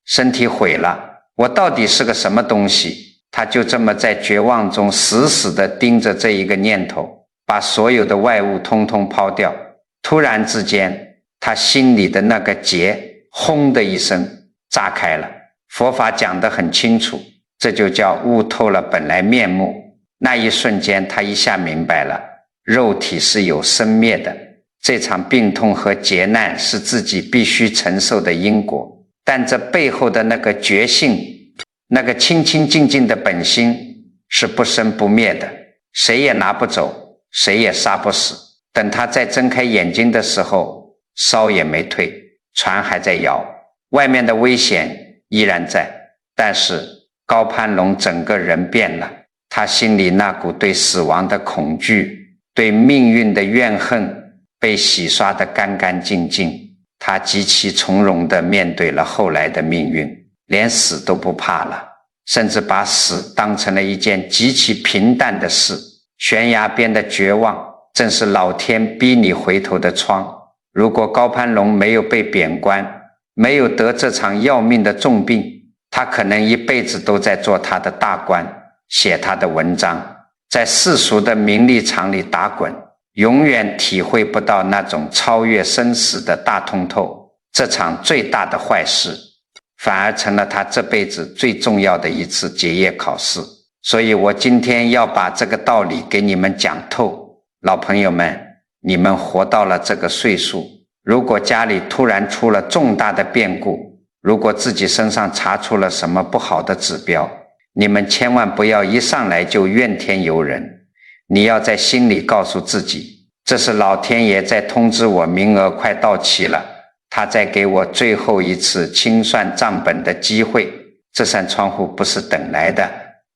身体毁了，我到底是个什么东西？他就这么在绝望中死死地盯着这一个念头，把所有的外物通通抛掉。突然之间，他心里的那个结轰的一声炸开了。佛法讲得很清楚，这就叫悟透了本来面目。那一瞬间，他一下明白了，肉体是有生灭的，这场病痛和劫难是自己必须承受的因果，但这背后的那个觉性，那个清清净净的本心是不生不灭的，谁也拿不走，谁也杀不死。等他再睁开眼睛的时候，烧也没退，船还在摇，外面的危险依然在，但是高攀龙整个人变了，他心里那股对死亡的恐惧，对命运的怨恨被洗刷得干干净净。他极其从容地面对了后来的命运，连死都不怕了，甚至把死当成了一件极其平淡的事。悬崖边的绝望正是老天逼你回头的窗。如果高攀龙没有被贬官，没有得这场要命的重病，他可能一辈子都在做他的大官，写他的文章，在世俗的名利场里打滚，永远体会不到那种超越生死的大通透。这场最大的坏事反而成了他这辈子最重要的一次结业考试。所以我今天要把这个道理给你们讲透。老朋友们，你们活到了这个岁数，如果家里突然出了重大的变故，如果自己身上查出了什么不好的指标，你们千万不要一上来就怨天尤人。你要在心里告诉自己，这是老天爷在通知我名额快到期了，他在给我最后一次清算账本的机会。这扇窗户不是等来的，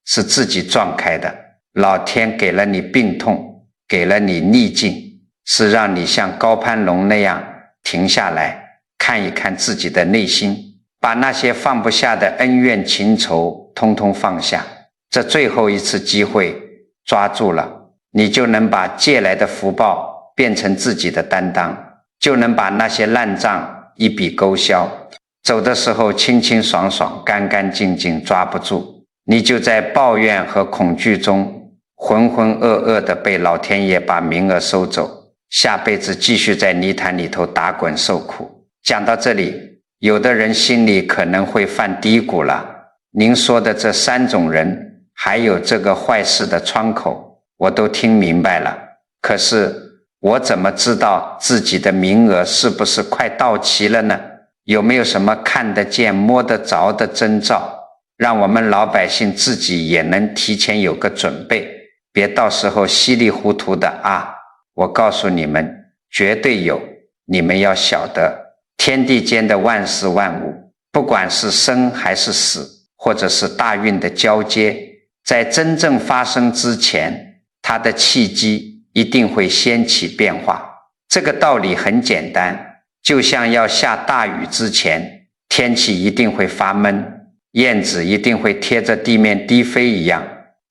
是自己撞开的。老天给了你病痛，给了你逆境，是让你像高攀龙那样停下来看一看自己的内心，把那些放不下的恩怨情仇通通放下。这最后一次机会抓住了，你就能把借来的福报变成自己的担当，就能把那些烂账一笔勾销。走的时候清清爽爽，干干净净，抓不住，你就在抱怨和恐惧中浑浑噩噩地被老天爷把名额收走，下辈子继续在泥潭里头打滚受苦。讲到这里，有的人心里可能会犯嘀咕了，您说的这3种人还有这个坏事的窗口，我都听明白了，可是我怎么知道自己的名额是不是快到期了呢？有没有什么看得见摸得着的征兆，让我们老百姓自己也能提前有个准备，别到时候稀里糊涂的啊！我告诉你们，绝对有。你们要晓得，天地间的万事万物，不管是生还是死，或者是大运的交接，在真正发生之前，它的契机一定会掀起变化。这个道理很简单，就像要下大雨之前，天气一定会发闷，燕子一定会贴着地面低飞一样。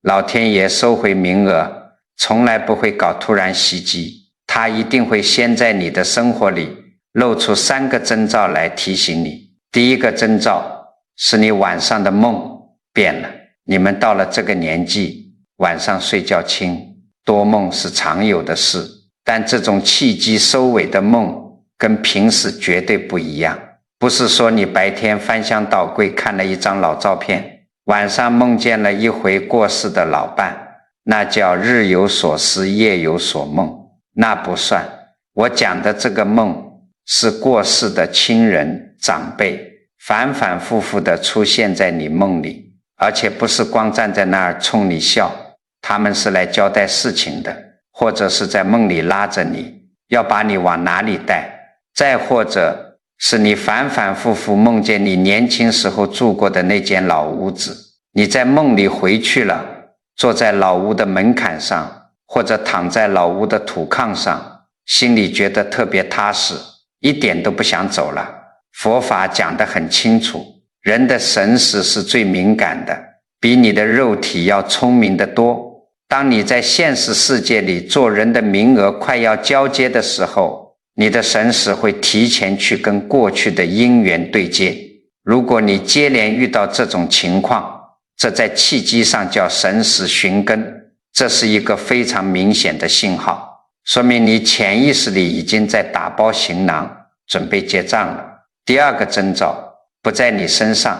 老天爷收回名额，从来不会搞突然袭击，他一定会先在你的生活里露出3个征兆来提醒你。第一个征兆是你晚上的梦变了。你们到了这个年纪，晚上睡觉轻，多梦是常有的事，但这种契机收尾的梦跟平时绝对不一样。不是说你白天翻箱倒柜看了一张老照片，晚上梦见了一回过世的老伴，那叫日有所思夜有所梦，那不算。我讲的这个梦是过世的亲人长辈反反复复地出现在你梦里，而且不是光站在那儿冲你笑，他们是来交代事情的，或者是在梦里拉着你，要把你往哪里带，再或者是你反反复复梦见你年轻时候住过的那间老屋子，你在梦里回去了，坐在老屋的门槛上，或者躺在老屋的土炕上，心里觉得特别踏实，一点都不想走了。佛法讲得很清楚，人的神识是最敏感的，比你的肉体要聪明得多。当你在现实世界里做人的名额快要交接的时候，你的神识会提前去跟过去的因缘对接。如果你接连遇到这种情况，这在契机上叫神识寻根，这是一个非常明显的信号，说明你潜意识里已经在打包行囊，准备结账了。第二个征兆不在你身上，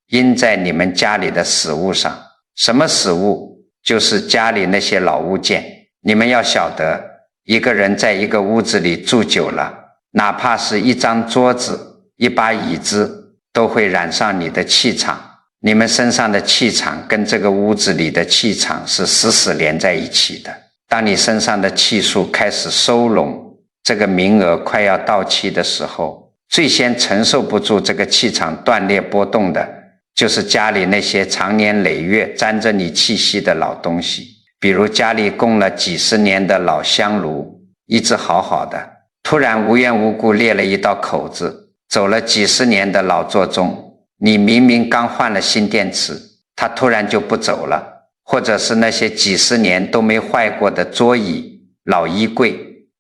因在你们家里的死物上。什么死物？就是家里那些老物件。你们要晓得，一个人在一个屋子里住久了，哪怕是一张桌子、一把椅子，都会染上你的气场。你们身上的气场跟这个屋子里的气场是死死连在一起的。当你身上的气数开始收拢，这个名额快要到期的时候，最先承受不住这个气场断裂波动的，就是家里那些长年累月沾着你气息的老东西。比如家里供了几十年的老香炉，一直好好的，突然无缘无故裂了一道口子。走了几十年的老座钟，你明明刚换了新电池，它突然就不走了。或者是那些几十年都没坏过的桌椅、老衣柜，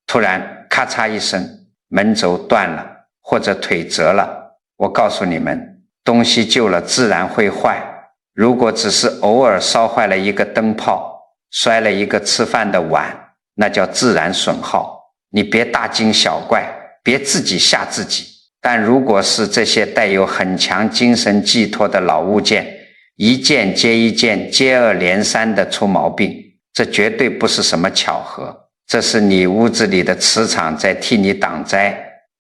突然咔嚓一声，门轴断了，或者腿折了。我告诉你们，东西旧了自然会坏，如果只是偶尔烧坏了一个灯泡，摔了一个吃饭的碗，那叫自然损耗，你别大惊小怪，别自己吓自己。但如果是这些带有很强精神寄托的老物件，一件接一件，接二连三的出毛病，这绝对不是什么巧合，这是你屋子里的磁场在替你挡灾，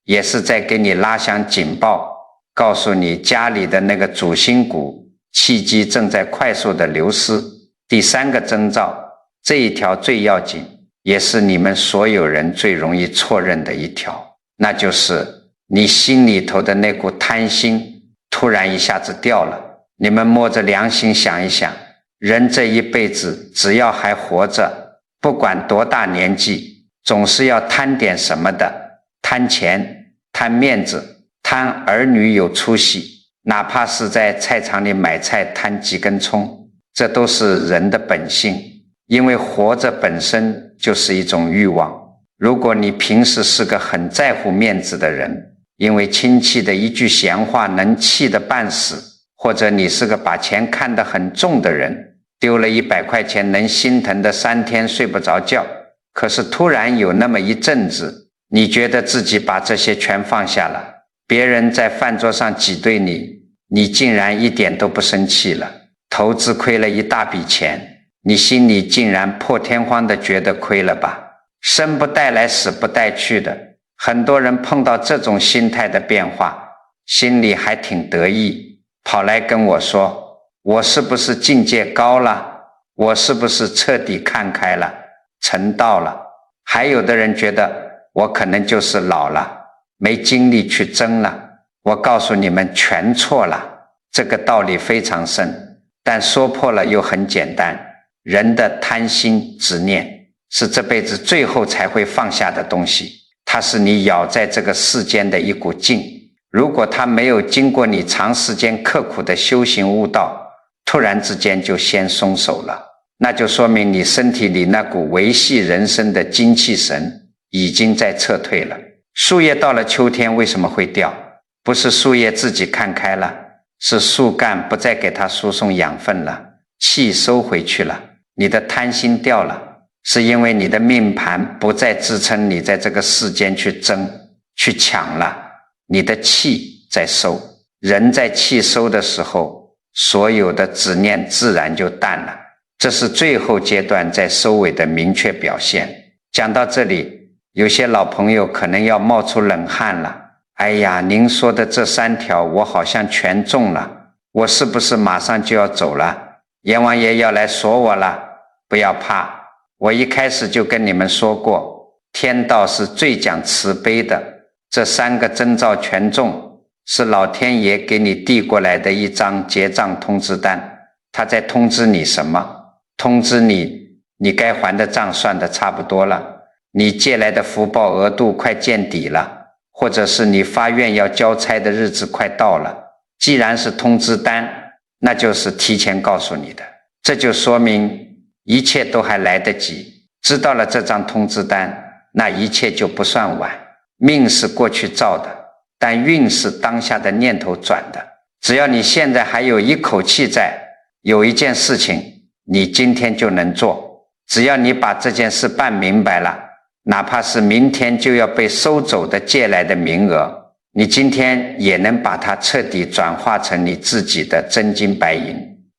也是在给你拉响警报，告诉你家里的那个主心骨气机正在快速的流失。第三个征兆，这一条最要紧，也是你们所有人最容易错认的一条，那就是你心里头的那股贪心突然一下子掉了。你们摸着良心想一想，人这一辈子只要还活着，不管多大年纪，总是要贪点什么的，贪钱、贪面子、贪儿女有出息，哪怕是在菜场里买菜贪几根葱，这都是人的本性，因为活着本身就是一种欲望。如果你平时是个很在乎面子的人，因为亲戚的一句闲话能气得半死，或者你是个把钱看得很重的人，丢了100块钱能心疼的3天睡不着觉，可是突然有那么一阵子，你觉得自己把这些全放下了，别人在饭桌上挤兑你，你竟然一点都不生气了。投资亏了一大笔钱，你心里竟然破天荒的觉得亏了吧？生不带来死不带去的，很多人碰到这种心态的变化，心里还挺得意，跑来跟我说，我是不是境界高了？我是不是彻底看开了，成道了？还有的人觉得我可能就是老了，没精力去争了。我告诉你们，全错了。这个道理非常深，但说破了又很简单。人的贪心执念是这辈子最后才会放下的东西，它是你咬在这个世间的一股劲。如果它没有经过你长时间刻苦的修行悟道，突然之间就先松手了，那就说明你身体里那股维系人生的精气神已经在撤退了。树叶到了秋天为什么会掉？不是树叶自己看开了，是树干不再给它输送养分了，气收回去了，你的贪心掉了，是因为你的命盘不再支撑你在这个世间去争去抢了，你的气在收。人在气收的时候，所有的执念自然就淡了，这是最后阶段在收尾的明确表现。讲到这里，有些老朋友可能要冒出冷汗了，哎呀，您说的这3条我好像全中了，我是不是马上就要走了？阎王爷要来锁我了？不要怕，我一开始就跟你们说过，天道是最讲慈悲的，这3个征兆全中，是老天爷给你递过来的一张结账通知单。他在通知你什么？通知你该还的账算得差不多了，你借来的福报额度快见底了，或者是你发愿要交差的日子快到了。既然是通知单，那就是提前告诉你的，这就说明一切都还来得及。知道了这张通知单，那一切就不算晚。命是过去造的，但运是当下的念头转的。只要你现在还有一口气在，有一件事情你今天就能做，只要你把这件事办明白了，哪怕是明天就要被收走的借来的名额，你今天也能把它彻底转化成你自己的真金白银。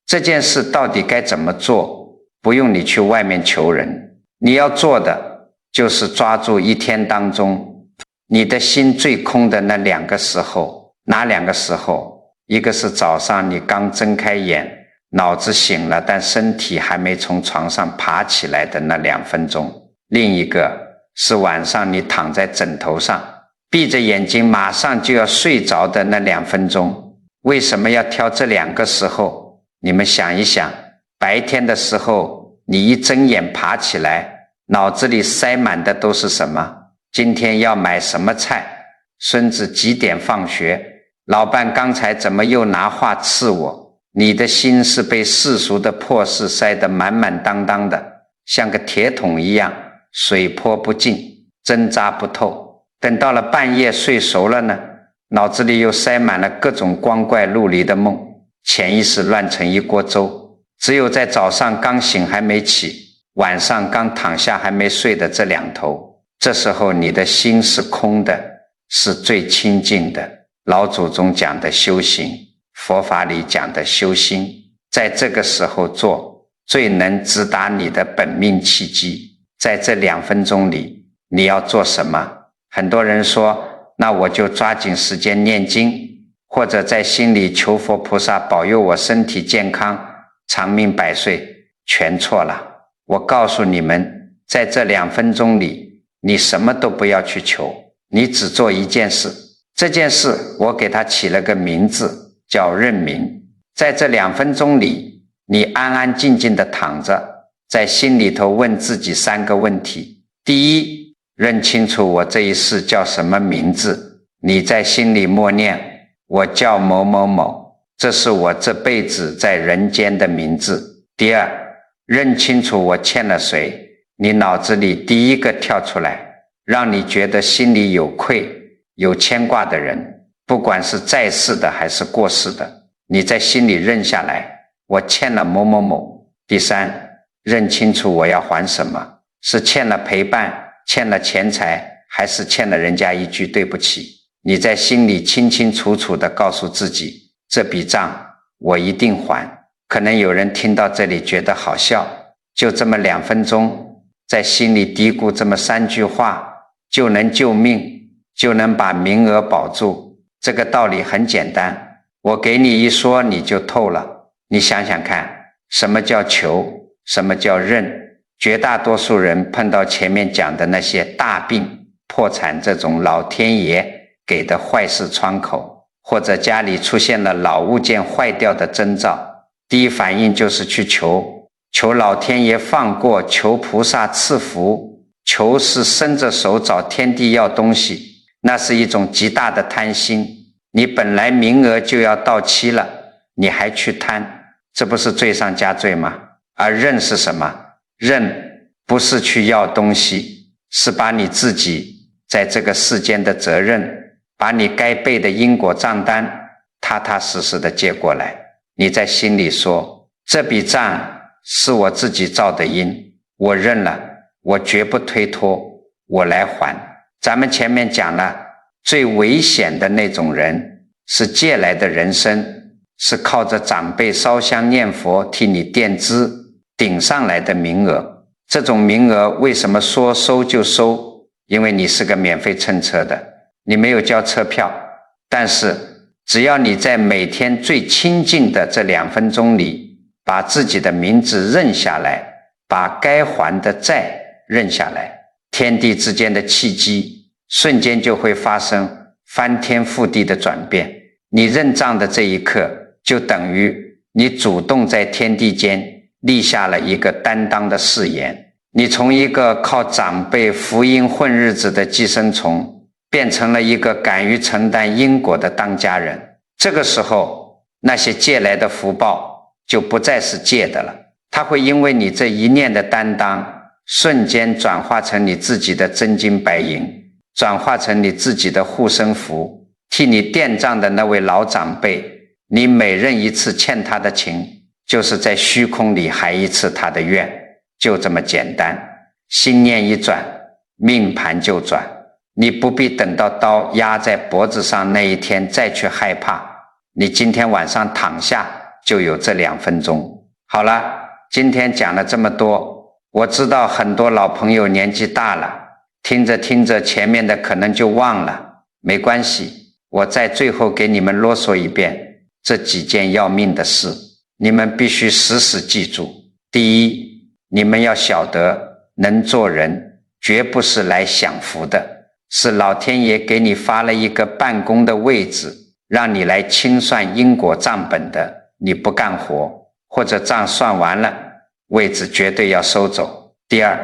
这件事到底该怎么做，不用你去外面求人，你要做的就是抓住一天当中你的心最空的那2个时候。哪2个时候？一个是早上你刚睁开眼，脑子醒了，但身体还没从床上爬起来的那2分钟。另一个是晚上你躺在枕头上，闭着眼睛马上就要睡着的那2分钟。为什么要挑这2个时候？你们想一想，白天的时候你一睁眼爬起来，脑子里塞满的都是什么？今天要买什么菜？孙子几点放学？老伴刚才怎么又拿话刺我？你的心是被世俗的破事塞得满满当当的，像个铁桶一样，水泼不进，针扎不透。等到了半夜睡熟了呢，脑子里又塞满了各种光怪陆离的梦，潜意识乱成一锅粥。只有在早上刚醒还没起，晚上刚躺下还没睡的这2头，这时候你的心是空的，是最清净的。老祖宗讲的修行，佛法里讲的修心，在这个时候做，最能直达你的本命契机。在这2分钟里，你要做什么？很多人说，那我就抓紧时间念经，或者在心里求佛菩萨保佑我身体健康，长命百岁。全错了。我告诉你们，在这2分钟里，你什么都不要去求，你只做一件事。这件事我给它起了个名字，叫认明。在这2分钟里，你安安静静地躺着，在心里头问自己3个问题。第一，认清楚我这一世叫什么名字，你在心里默念，我叫某某某，这是我这辈子在人间的名字。第二，认清楚我欠了谁，你脑子里第一个跳出来，让你觉得心里有愧有牵挂的人，不管是在世的还是过世的，你在心里认下来，我欠了某某某。第三，认清楚我要还什么，是欠了陪伴，欠了钱财，还是欠了人家一句对不起。你在心里清清楚楚地告诉自己，这笔账我一定还。可能有人听到这里觉得好笑，就这么2分钟，在心里嘀咕这么3句话，就能救命，就能把名额保住。这个道理很简单，我给你一说你就透了。你想想看，什么叫求，什么叫认？绝大多数人碰到前面讲的那些大病破产，这种老天爷给的坏事窗口，或者家里出现了老物件坏掉的征兆，第一反应就是去求老天爷放过，求菩萨赐福。求是伸着手找天地要东西，那是一种极大的贪心。你本来名额就要到期了，你还去贪，这不是罪上加罪吗？而认是什么？认不是去要东西，是把你自己在这个世间的责任，把你该背的因果账单踏踏实实的接过来。你在心里说，这笔账是我自己造的因，我认了，我绝不推脱，我来还。咱们前面讲了，最危险的那种人是借来的人生，是靠着长辈烧香念佛替你垫资顶上来的名额。这种名额为什么说收就收？因为你是个免费乘车的，你没有交车票，但是只要你在每天最亲近的这2分钟里，把自己的名字认下来，把该还的债认下来，天地之间的契机瞬间就会发生翻天覆地的转变。你认账的这一刻，就等于你主动在天地间立下了一个担当的誓言。你从一个靠长辈福音混日子的寄生虫，变成了一个敢于承担因果的当家人。这个时候，那些借来的福报就不再是借的了，它会因为你这一念的担当，瞬间转化成你自己的真金白银，转化成你自己的护身符。替你垫账的那位老长辈，你每认一次欠他的情，就是在虚空里还一次他的愿，就这么简单。心念一转，命盘就转。你不必等到刀压在脖子上那一天再去害怕，你今天晚上躺下就有这2分钟。好了，今天讲了这么多，我知道很多老朋友年纪大了，听着听着前面的可能就忘了，没关系，我在最后给你们啰嗦一遍这几件要命的事，你们必须死死记住。第一，你们要晓得，能做人绝不是来享福的，是老天爷给你发了一个办公的位置，让你来清算因果账本的。你不干活，或者账算完了，位置绝对要收走。第二，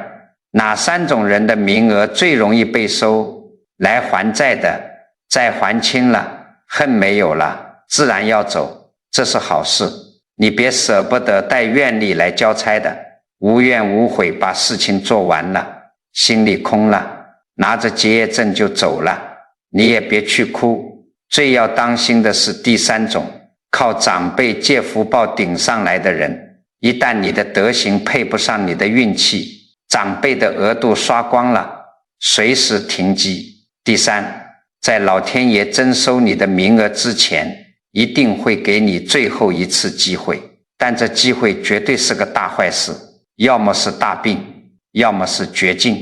哪3种人的名额最容易被收？来还债的，债还清了，恨没有了，自然要走，这是好事。你别舍不得带愿力来交差的，无怨无悔把事情做完了，心里空了，拿着结业证就走了，你也别去哭。最要当心的是第3种，靠长辈借福报顶上来的人，一旦你的德行配不上你的运气，长辈的额度刷光了，随时停机。第3，在老天爷征收你的名额之前，一定会给你最后一次机会，但这机会绝对是个大坏事，要么是大病，要么是绝境。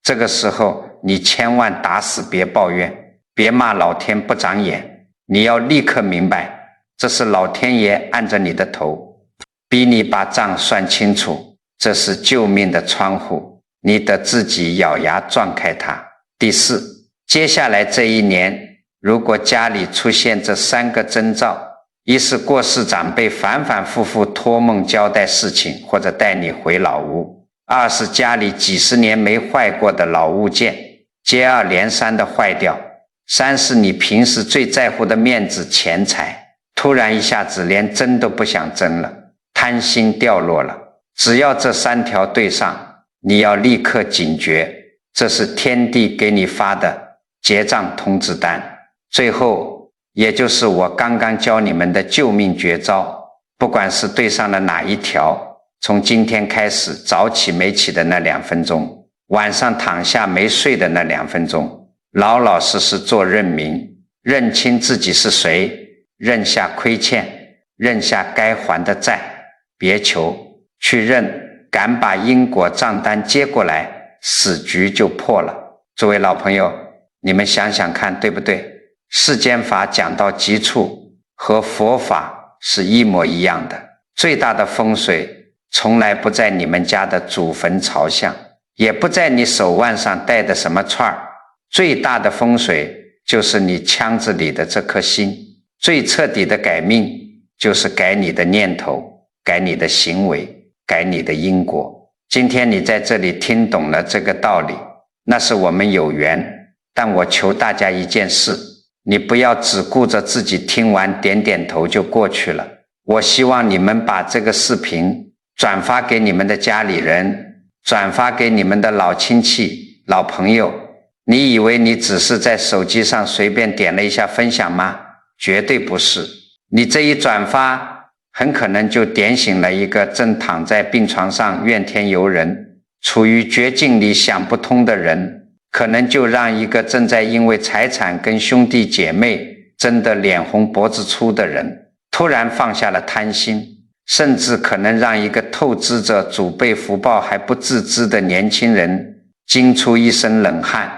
这个时候你千万打死别抱怨，别骂老天不长眼，你要立刻明白，这是老天爷按着你的头，逼你把账算清楚，这是救命的窗户，你得自己咬牙撞开它。第4，接下来这一年，如果家里出现这3个征兆，一是过世长辈反反复复托梦交代事情，或者带你回老屋；二是家里几十年没坏过的老物件接二连三的坏掉；三是你平时最在乎的面子钱财，突然一下子连争都不想争了，贪心掉落了。只要这3条对上，你要立刻警觉，这是天地给你发的结账通知单。最后，也就是我刚刚教你们的救命绝招，不管是对上了哪一条，从今天开始早起没起的那2分钟，晚上躺下没睡的那2分钟，老老实实做认明，认清自己是谁，认下亏欠，认下该还的债，别求，去认，敢把因果账单接过来，死局就破了。诸位老朋友，你们想想看，对不对？世间法讲到极处，和佛法是一模一样的。最大的风水从来不在你们家的祖坟朝向，也不在你手腕上戴的什么串儿，最大的风水就是你腔子里的这颗心。最彻底的改命就是改你的念头，改你的行为，改你的因果。今天你在这里听懂了这个道理，那是我们有缘，但我求大家一件事，你不要只顾着自己听完点点头就过去了。我希望你们把这个视频转发给你们的家里人，转发给你们的老亲戚、老朋友。你以为你只是在手机上随便点了一下分享吗？绝对不是。你这一转发，很可能就点醒了一个正躺在病床上怨天尤人，处于绝境里想不通的人，可能就让一个正在因为财产跟兄弟姐妹争得脸红脖子粗的人突然放下了贪心，甚至可能让一个透支着祖辈福报还不自知的年轻人惊出一身冷汗，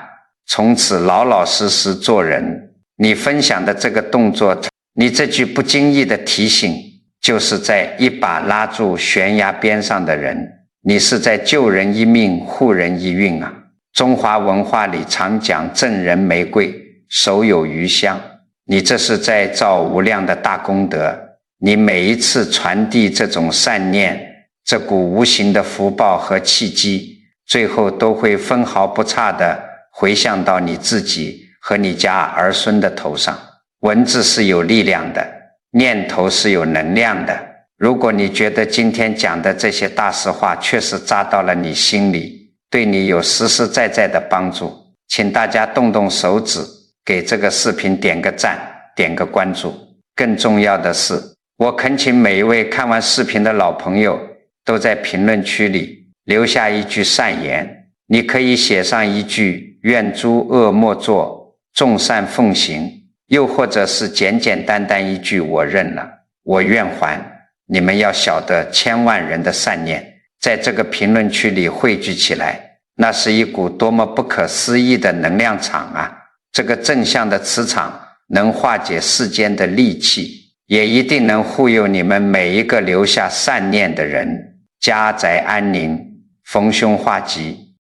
从此老老实实做人。你分享的这个动作，你这句不经意的提醒，就是在一把拉住悬崖边上的人，你是在救人一命，护人一运啊。中华文化里常讲赠人玫瑰，手有余香，你这是在造无量的大功德。你每一次传递这种善念，这股无形的福报和契机，最后都会分毫不差地回向到你自己和你家儿孙的头上。文字是有力量的，念头是有能量的。如果你觉得今天讲的这些大实话确实扎到了你心里，对你有实实在在的帮助，请大家动动手指，给这个视频点个赞，点个关注。更重要的是，我恳请每一位看完视频的老朋友都在评论区里留下一句善言。你可以写上一句愿诸恶莫作，众善奉行，又或者是简简单单一句我认了，我愿还。你们要晓得千万人的善念在这个评论区里汇聚起来，那是一股多么不可思议的能量场啊！这个正向的磁场能化解世间的戾气，也一定能护佑你们每一个留下善念的人，家宅安宁，逢凶化吉，